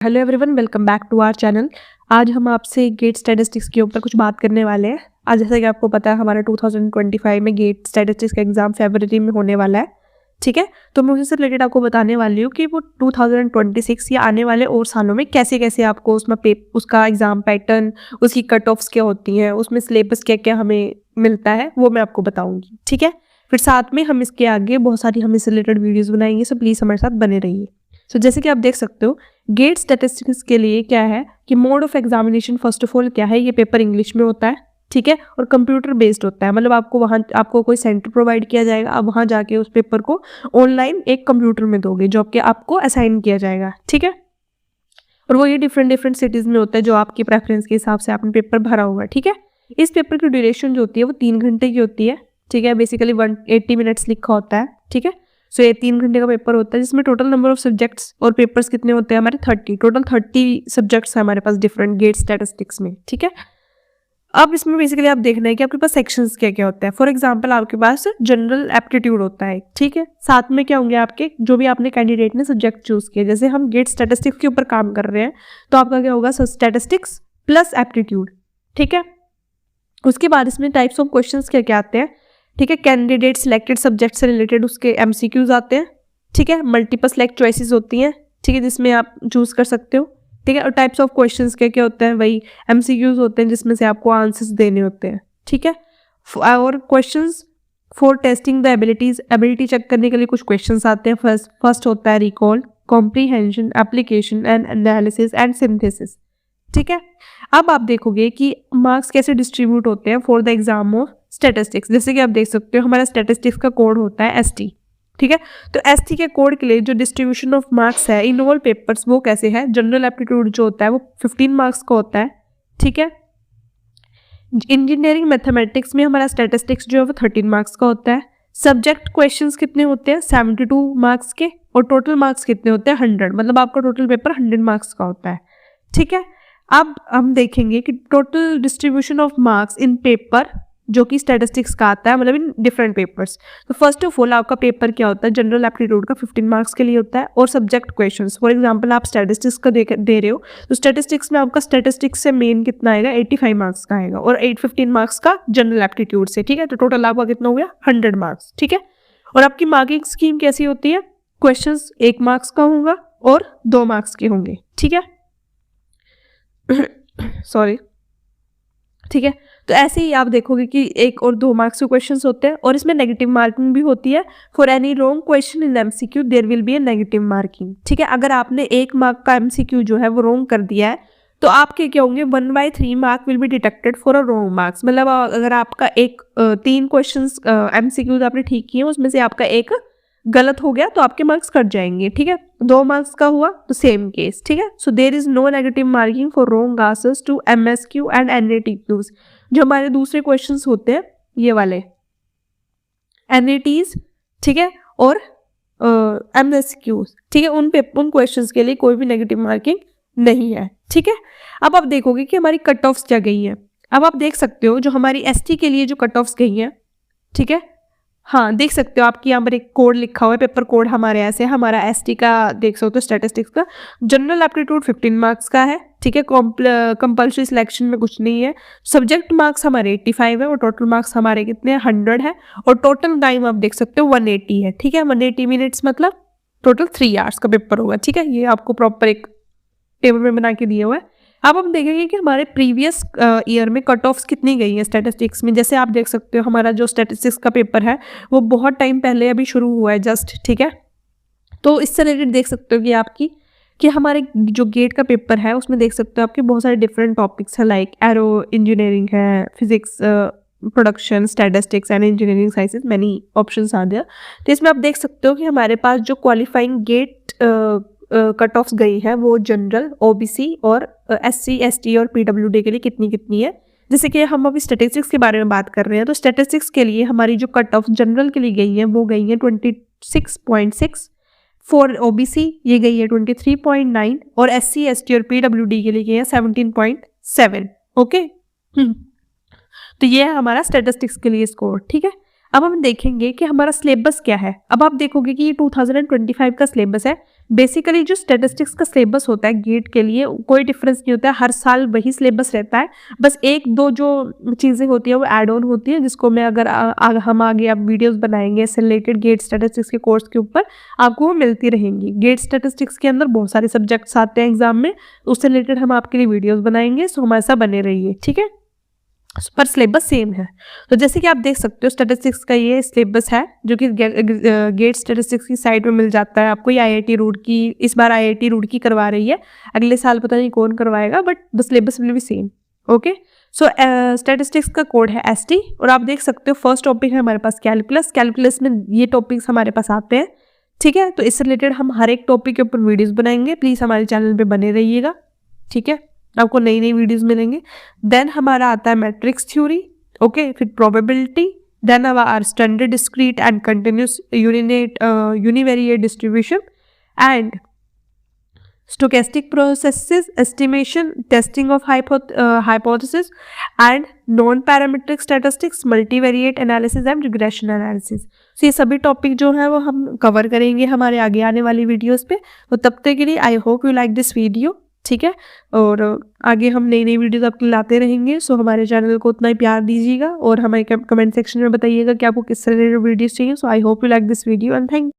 Hello everyone, welcome back to our channel. आज हम आपसे गेट स्टैटिस्टिक्स के ऊपर कुछ बात करने वाले हैं। आज जैसा कि आपको पता है हमारा 2025 में गेट स्टैटिस्टिक्स का एग्जाम फरवरी में होने वाला है। ठीक है, तो मैं उससे रिलेटेड आपको बताने वाली हूँ कि वो 2026 या आने वाले और सालों में कैसे कैसे आपको उसमें उसका एग्जाम पैटर्न, उसकी कट ऑफ्स क्या होती हैं, उसमें सिलेबस क्या क्या हमें मिलता है, वो मैं आपको बताऊँगी। ठीक है, फिर साथ में हम इसके आगे बहुत सारी हम इससे रिलेटेड वीडियोज़ बनाएंगे, सो प्लीज़ हमारे साथ बने रहिए। सो जैसे कि आप देख सकते हो, गेट स्टैटिस्टिक्स के लिए क्या है कि mode of examination first of all क्या है, ये पेपर इंग्लिश में होता है। ठीक है, और कंप्यूटर बेस्ड होता है, मतलब आपको कोई सेंटर प्रोवाइड किया जाएगा, आप वहाँ जाके उस पेपर को ऑनलाइन एक कंप्यूटर में दोगे जो आपको असाइन किया जाएगा। ठीक है, और वो ये डिफरेंट सिटीज़ में होता है जो आपकी प्रेफरेंस के हिसाब से आपने पेपर भरा हुआ है। ठीक है, इस पेपर की ड्यूरेशन जो होती है वो 3 घंटे की होती है। ठीक है, बेसिकली 180 मिनट्स लिखा होता है। ठीक है, सो ये 3 घंटे का पेपर होता है जिसमें टोटल नंबर ऑफ सब्जेक्ट्स और पेपर्स कितने होते हैं हमारे 30, टोटल 30 सब्जेक्ट्स हैं हमारे पास डिफरेंट गेट स्टैटिस्टिक्स में। ठीक है, अब इसमें बेसिकली आप देखना है कि आपके पास सेक्शंस क्या क्या होता है। फॉर एग्जांपल आपके पास जनरल एप्टीट्यूड होता है। ठीक है, साथ में क्या होंगे आपके जो भी आपने कैंडिडेट ने सब्जेक्ट चूज किए, जैसे हम गेट स्टैटिस्टिक्स के ऊपर काम कर रहे हैं तो आपका क्या होगा, स्टैटिस्टिक्स प्लस एप्टीट्यूड। ठीक है, उसके बाद इसमें टाइप्स ऑफ क्वेश्चंस क्या क्या आते हैं। ठीक है, कैंडिडेट सिलेक्टेड सब्जेक्ट से रिलेटेड उसके एमसीक्यूज आते हैं। ठीक है, मल्टीपल सेलेक्ट चॉइसेस होती हैं। ठीक है, जिसमें आप चूज कर सकते हो। ठीक है, और टाइप्स ऑफ क्वेश्चंस क्या क्या होते हैं, वही एमसीक्यूज होते हैं जिसमें से आपको आंसर्स देने होते हैं। ठीक है, और questions for testing the ability check करने के लिए कुछ क्वेश्चंस आते हैं। फर्स्ट होता है recall, comprehension, application and analysis and synthesis. ठीक है, अब आप देखोगे कि मार्क्स कैसे डिस्ट्रीब्यूट होते हैं for the exam of statistics. जैसे कि आप देख सकते हो हमारा स्टैटिस्टिक्स का कोड होता है ST। ठीक है, तो ST के कोड के लिए जो डिस्ट्रीब्यूशन ऑफ मार्क्स है इन ऑल पेपर्स वो कैसे है, जनरल एप्टीट्यूड जो होता है वो 15 मार्क्स का होता है। ठीक है, इंजीनियरिंग मैथमेटिक्स में हमारा स्टैटिस्टिक्स जो है वो 13 मार्क्स का होता है। सब्जेक्ट क्वेश्चंस कितने होते हैं, 72 मार्क्स के, और टोटल मार्क्स कितने होते हैं 100, मतलब आपका टोटल पेपर 100 मार्क्स का होता है। ठीक है, अब हम देखेंगे कि total distribution of marks in paper जो कि स्टैटिस्टिक्स का आता है, मतलब इन डिफरेंट पेपर्स। तो फर्स्ट ऑफ ऑल आपका पेपर क्या होता है, जनरल एप्टीट्यूड का 15 मार्क्स के लिए होता है, और सब्जेक्ट क्वेश्चंस। फॉर एग्जांपल आप स्टैटिस्टिक्स का दे रहे हो तो स्टैटिस्टिक्स में आपका स्टैटिस्टिक्स से मेन कितना आएगा, 85 मार्क्स का आएगा, और 15 मार्क्स का जनरल एप्टीट्यूड से। ठीक है, तो टोटल आपका कितना हो गया 100 मार्क्स। ठीक है, और आपकी मार्किंग स्कीम कैसी होती है, क्वेश्चन 1 मार्क्स का होगा और 2 मार्क्स के होंगे। ठीक है, सॉरी। ठीक है, तो ऐसे ही आप देखोगे कि 1 और 2 मार्क्स के क्वेश्चंस होते हैं, और इसमें नेगेटिव मार्किंग भी होती है। For any wrong question in MCQ there will be a negative marking. ठीक है, अगर आपने 1 मार्क का MCQ जो है वो रॉन्ग कर दिया है तो आपके क्या होंगे, 1/3 mark will be detected for a wrong marks. मतलब अगर आपका 3 क्वेश्चन MCQ आपने ठीक किए, उसमें से आपका 1 गलत हो गया तो आपके मार्क्स कट जाएंगे। ठीक है, 2 मार्क्स का हुआ तो सेम केस। ठीक है, so there is no negative marking for wrong answers to MSQ and NATQs। जो हमारे दूसरे क्वेश्चंस होते हैं ये वाले NATs, ठीक है, और MSQs। ठीक है, उन क्वेश्चंस के लिए कोई भी नेगेटिव मार्किंग नहीं है। ठीक है, अब आप देखोगे कि हमारी कट ऑफ्स क्या गई हैं। अब आप देख सकते हो जो हमारी ST के लिए जो कट ऑफ्स गई हैं। ठीक है, हाँ देख सकते हो आपकी यहाँ पर एक कोड लिखा हुआ है, पेपर कोड हमारे ऐसे है। हमारा ST का देख सकते हो, स्टैटिस्टिक्स का जनरल एप्टीट्यूड 15 मार्क्स का है। ठीक है, कंपल्सरी सिलेक्शन में कुछ नहीं है। सब्जेक्ट मार्क्स हमारे 85 है, और टोटल मार्क्स हमारे कितने हैं 100 है, और टोटल टाइम आप देख सकते हो 180 है। ठीक है, 180 मिनट्स मतलब टोटल 3 आवर्स का पेपर होगा। ठीक है, ये आपको प्रॉपर एक टेबल में बना के दिया हुआ है। अब हम देखेंगे कि हमारे प्रीवियस ईयर में कट ऑफ्स कितनी गई है स्टैटिस्टिक्स में। जैसे आप देख सकते हो हमारा जो स्टैटिस्टिक्स का पेपर है वो बहुत टाइम पहले अभी शुरू हुआ है जस्ट। ठीक है, तो इससे रिलेटेड देख सकते हो कि हमारे जो गेट का पेपर है उसमें देख सकते हो आपके बहुत सारे डिफरेंट टॉपिक्स हैं, लाइक एरो इंजीनियरिंग है, physics, production, statistics and engineering sciences, many options आ दिया। तो इसमें आप देख सकते हो कि हमारे पास जो क्वालिफाइंग गेट कट ऑफ्स गई है वो जनरल, OBC और SC, ST और PWD के लिए कितनी है। जैसे कि हम अभी स्टैटिस्टिक्स के बारे में बात कर रहे हैं, तो स्टैटिस्टिक्स के लिए हमारी जो कट ऑफ जनरल के लिए गई है वो गई है 26.6, फॉर OBC ये गई है 23.9, और SC, ST और PWD के लिए गई है 17.7। ओके, तो ये है हमारा स्टैटिस्टिक्स के लिए स्कोर। ठीक है, अब हम देखेंगे कि हमारा सिलेबस क्या है। अब आप देखोगे कि ये 2025 का सिलेबस है बेसिकली जो स्टैटिस्टिक्स का सिलेबस होता है गेट के लिए कोई डिफरेंस नहीं होता है, हर साल वही सिलेबस रहता है, बस 1-2 जो चीज़ें होती हैं वो ऐड ऑन होती हैं, जिसको मैं अगर हम आगे अब वीडियोस बनाएंगे इससे रिलेटेड गेट स्टैटिस्टिक्स के कोर्स के ऊपर, आपको वो मिलती रहेंगी। गेट स्टैटिस्टिक्स के अंदर बहुत सारे सब्जेक्ट्स आते हैं एग्जाम में, उससे रिलेटेड हम आपके लिए वीडियोज़ बनाएंगे, सो हमारे साथ बने रहिए, ठीक है। पर सिलेबस सेम है। तो जैसे कि आप देख सकते हो स्टैटिस्टिक्स का ये सिलेबस है जो कि गेट स्टैटिस्टिक्स की साइट में मिल जाता है आपको। ये आईआईटी रुड़की इस बार आईआईटी रुड़की करवा रही है, अगले साल पता नहीं कौन करवाएगा, but the syllabus will be same. Okay, so statistics का कोड है एसटी, और आप देख सकते हो फर्स्ट टॉपिक है हमारे पास कैलकुलस। कैलकुलस में ये टॉपिक्स हमारे पास आते हैं, ठीक है। तो इससे रिलेटेड हम हर एक टॉपिक के ऊपर वीडियोज़ बनाएंगे, प्लीज़ हमारे चैनल पर बने रहिएगा, ठीक है। आपको नई नई वीडियोस मिलेंगे। देन हमारा आता है मैट्रिक्स थ्योरी, ओके, फिर probability, then our standard discrete and continuous univariate distribution and stochastic processes, estimation, testing of hypothesis and non-parametric statistics, multivariate analysis and regression analysis। So ये सभी टॉपिक जो है वो हम कवर करेंगे हमारे आगे आने वाली वीडियोस पे। तो तब तक के लिए आई hope you like this video, ठीक है। और आगे हम नई नई वीडियोस आपके लाते रहेंगे, सो हमारे चैनल को उतना ही प्यार दीजिएगा और हमारे कमेंट सेक्शन में बताइएगा कि आपको किस तरह के वीडियोस चाहिए। So I hope you like this video and thank